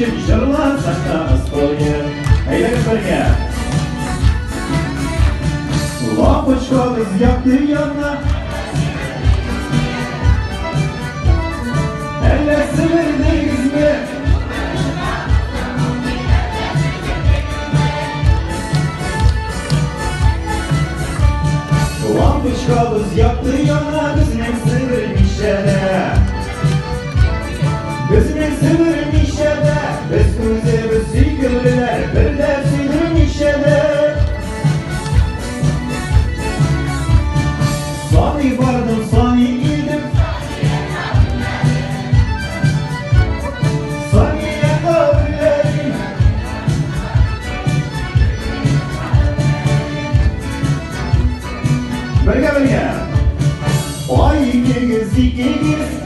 için jırlar sakta stolye. Eylerim birge. Lampochkamız yaktı yanına. Eller sınırdayız mı? Lampochkamız yaktı yanına. Gözüne sığırmış yere. Gözüne sığırmış yere. Üstümüze bir sıyırırlar. Bir de sığırmış yere. Sani vardım, sani girdim. Saniye kabullerim. Birge. Ay gigiz, gigiz.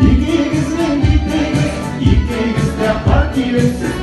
İkigizin bittiğiz. İkigizde partilesin.